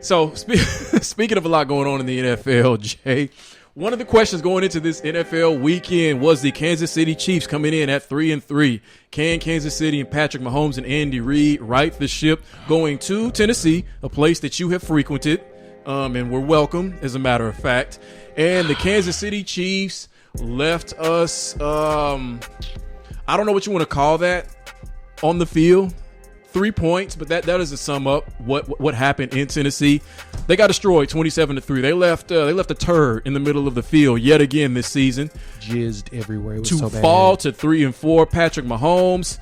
So speaking of a lot going on in the NFL, Jay, one of the questions going into this NFL weekend was the Kansas City Chiefs coming in at 3-3. Can Kansas City and Patrick Mahomes and Andy Reid right the ship going to Tennessee, a place that you have frequented and were welcome, as a matter of fact. And the Kansas City Chiefs left us, I don't know what you want to call that, on the field. 3 points, but that doesn't sum up what happened in Tennessee. They got destroyed 27-3. They left a turd in the middle of the field yet again this season. Jizzed everywhere. It was to so bad. Fall to 3-4. Patrick Mahomes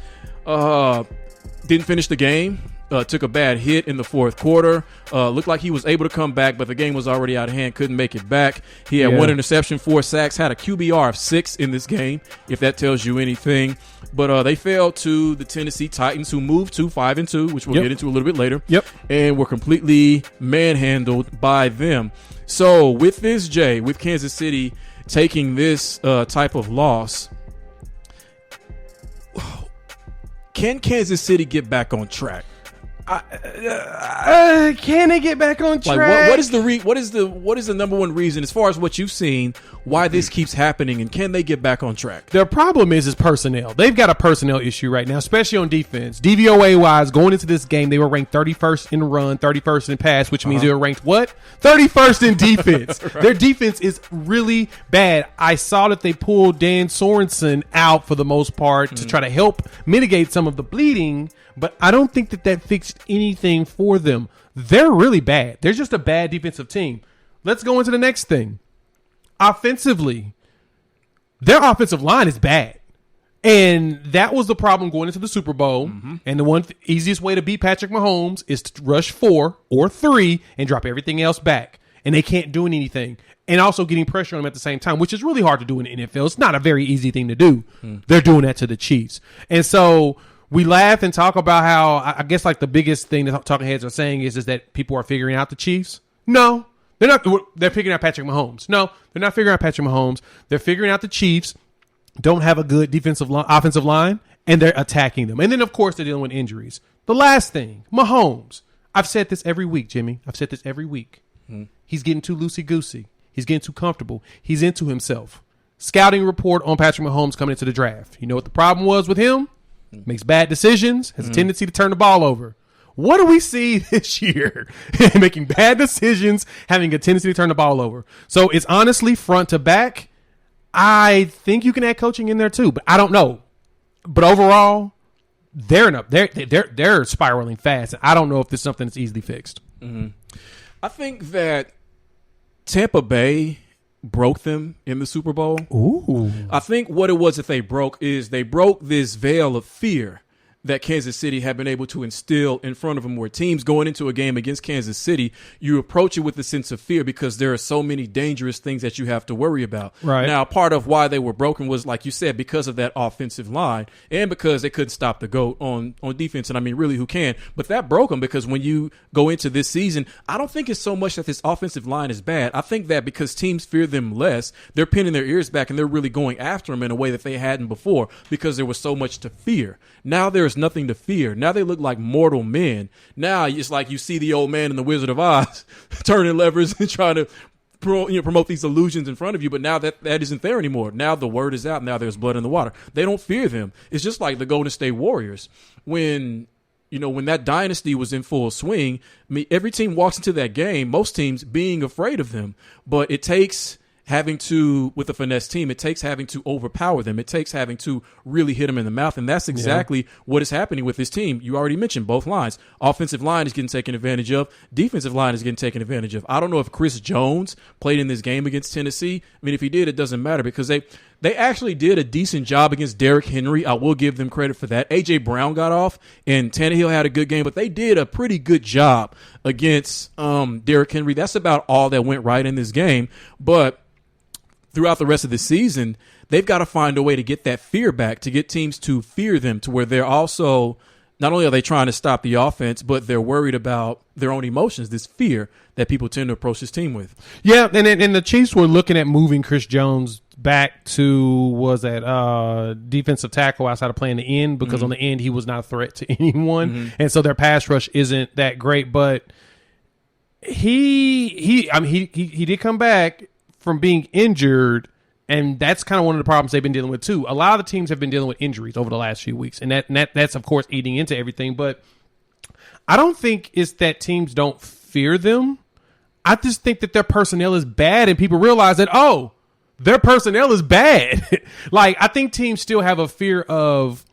didn't finish the game. Took a bad hit in the fourth quarter. Looked like he was able to come back, but the game was already out of hand. Couldn't make it back. He had 1 interception, 4 sacks, had a QBR of 6 in this game, if that tells you anything. But they fell to the Tennessee Titans, who moved to 5-2, which we'll get into a little bit later. And were completely manhandled by them. So with this, Jay, with Kansas City taking this type of loss, can Kansas City get back on track? Can they get back on track? Like what is the number one reason, as far as what you've seen, why this keeps happening, and can they get back on track? Their problem is personnel. They've got a personnel issue right now, especially on defense. DVOA wise, going into this game, they were ranked 31st in run, 31st in pass, which means they were ranked what? 31st in defense. Right. Their defense is really bad. I saw that they pulled Dan Sorensen out for the most part to try to help mitigate some of the bleeding. But I don't think that fixed anything for them. They're really bad. They're just a bad defensive team. Let's go into the next thing. Offensively, their offensive line is bad. And that was the problem going into the Super Bowl. And the easiest way to beat Patrick Mahomes is to rush 4 or 3 and drop everything else back. And they can't do anything. And also getting pressure on them at the same time, which is really hard to do in the NFL. It's not a very easy thing to do. They're doing that to the Chiefs. And so we laugh and talk about how, I guess, like the biggest thing that talking heads are saying is that people are figuring out the Chiefs. No, they're not. They're figuring out Patrick Mahomes. No, they're not figuring out Patrick Mahomes. They're figuring out the Chiefs don't have a good offensive line, and they're attacking them. And then, of course, they're dealing with injuries. The last thing, Mahomes. I've said this every week, Jimmy. I've said this every week. He's getting too loosey-goosey. He's getting too comfortable. He's into himself. Scouting report on Patrick Mahomes coming into the draft. You know what the problem was with him? Makes bad decisions, has a tendency to turn the ball over. What do we see this year? Making bad decisions, having a tendency to turn the ball over. So it's honestly front to back. I think you can add coaching in there too, but I don't know. But overall, they're spiraling fast. I don't know if this is something that's easily fixed. I think that Tampa Bay broke them in the Super Bowl. Ooh. I think what it was that they broke this veil of fear that Kansas City had been able to instill in front of them, where teams going into a game against Kansas City, you approach it with a sense of fear because there are so many dangerous things that you have to worry about. Right. Now, part of why they were broken was, like you said, because of that offensive line and because they couldn't stop the GOAT on defense. And I mean, really, who can? But that broke them because when you go into this season, I don't think it's so much that this offensive line is bad. I think that because teams fear them less, they're pinning their ears back and they're really going after them in a way that they hadn't before because there was so much to fear. Now there's nothing to fear. Now they look like mortal men. Now it's like you see the old man in the Wizard of Oz turning levers and trying to promote these illusions in front of you. But now that isn't there anymore. Now the word is out. Now there's blood in the water. They don't fear them. It's just like the Golden State Warriors. When that dynasty was in full swing, every team walks into that game, most teams being afraid of them. But it takes with a finesse team, it takes having to overpower them. It takes having to really hit them in the mouth. And that's exactly what is happening with this team. You already mentioned both lines. Offensive line is getting taken advantage of. Defensive line is getting taken advantage of. I don't know if Chris Jones played in this game against Tennessee. I mean, if he did, it doesn't matter because they actually did a decent job against Derrick Henry. I will give them credit for that. A.J. Brown got off, and Tannehill had a good game, but they did a pretty good job against Derrick Henry. That's about all that went right in this game. But throughout the rest of the season, they've got to find a way to get that fear back, to get teams to fear them, to where they're also, not only are they trying to stop the offense, but they're worried about their own emotions, this fear that people tend to approach this team with. Yeah, and the Chiefs were looking at moving Chris Jones back to, defensive tackle outside of playing the end, because on the end he was not a threat to anyone. And so their pass rush isn't that great, but He did come back from being injured, and that's kind of one of the problems they've been dealing with too. A lot of the teams have been dealing with injuries over the last few weeks, and that's of course eating into everything. But I don't think it's that teams don't fear them. I just think that their personnel is bad, and people realize that their personnel is bad. Like, I think teams still have a fear of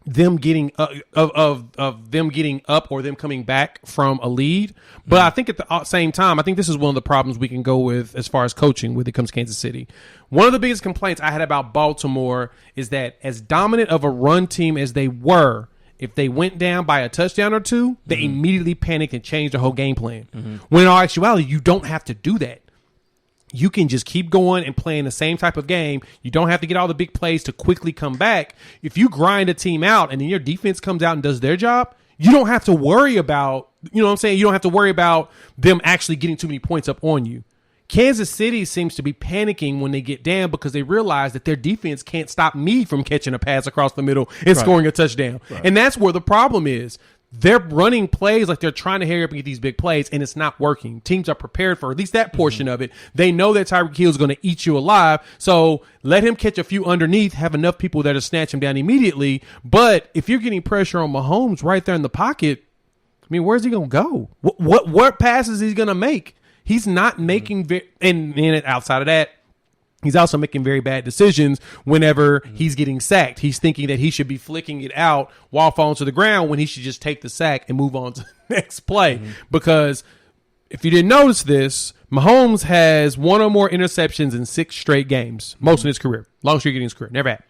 them getting of them getting up or them coming back from a lead. But I think at the same time, I think this is one of the problems we can go with as far as coaching when it comes to Kansas City. One of the biggest complaints I had about Baltimore is that as dominant of a run team as they were, if they went down by a touchdown or two, they immediately panicked and changed the whole game plan. When in all actuality, you don't have to do that. You can just keep going and playing the same type of game. You don't have to get all the big plays to quickly come back. If you grind a team out and then your defense comes out and does their job, you don't have to worry about, you know what I'm saying? You don't have to worry about them actually getting too many points up on you. Kansas City seems to be panicking when they get down because they realize that their defense can't stop me from catching a pass across the middle and scoring a touchdown. Right. And that's where the problem is. They're running plays like they're trying to hurry up and get these big plays, and it's not working. Teams are prepared for at least that portion of it. They know that Tyreek Hill is going to eat you alive, so let him catch a few underneath, have enough people that will snatch him down immediately. But if you're getting pressure on Mahomes right there in the pocket, I mean, where's he going to go? What passes is he going to make? He's not making and outside of that, he's also making very bad decisions whenever he's getting sacked. He's thinking that he should be flicking it out while falling to the ground when he should just take the sack and move on to the next play. Because if you didn't notice this, Mahomes has one or more interceptions in 6 straight games, most in his career. Longest streak in his career. Never had.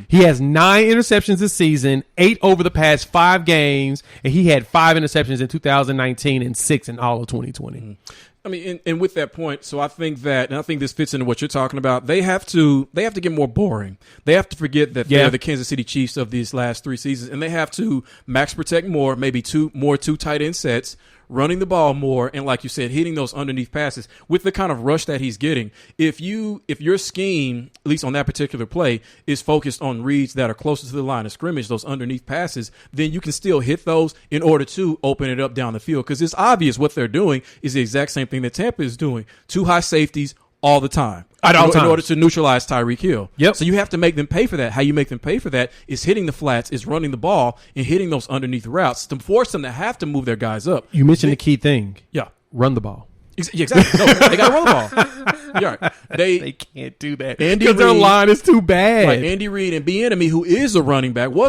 He has 9 interceptions this season, 8 over the past 5 games, and he had 5 interceptions in 2019 and 6 in all of 2020. I mean, and with that point, so I think this fits into what you're talking about. They have to get more boring. They have to forget that they're the Kansas City Chiefs of these last 3 seasons, and they have to max protect more, maybe 2 tight end sets, running the ball more, and like you said, hitting those underneath passes with the kind of rush that he's getting. If your scheme, at least on that particular play, is focused on reads that are closer to the line of scrimmage, those underneath passes, then you can still hit those in order to open it up down the field. Because it's obvious what they're doing is the exact same thing that Tampa is doing. 2 high safeties all the time. In order to neutralize Tyreek Hill. Yep. So you have to make them pay for that. How you make them pay for that is hitting the flats, is running the ball, and hitting those underneath routes to force them to have to move their guys up. You mentioned the key thing. Yeah. Run the ball. Exactly. No, they got to run the ball. Yeah, right. They can't do that because their line is too bad. Right. Andy Reid and Bieniemy, who was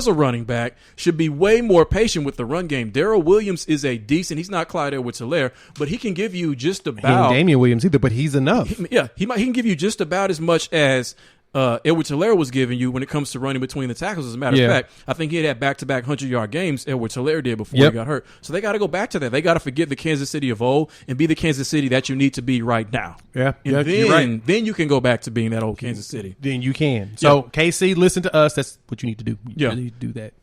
a running back, should be way more patient with the run game. Darrell Williams is he's not Clyde Edwards-Helaire, but he can give you just about. He ain't Damian Williams either, but he's enough. He can give you just about as much as Edwards-Helaire was giving you when it comes to running between the tackles. As a matter of fact, I think he had back-to-back 100-yard games Edwards-Helaire did before he got hurt. So they got to go back to that. They got to forget the Kansas City of old and be the Kansas City that you need to be right now. Yeah, and then you can go back to being that old Kansas City. Then you can. So KC, listen to us. That's what you need to do. You need to do that.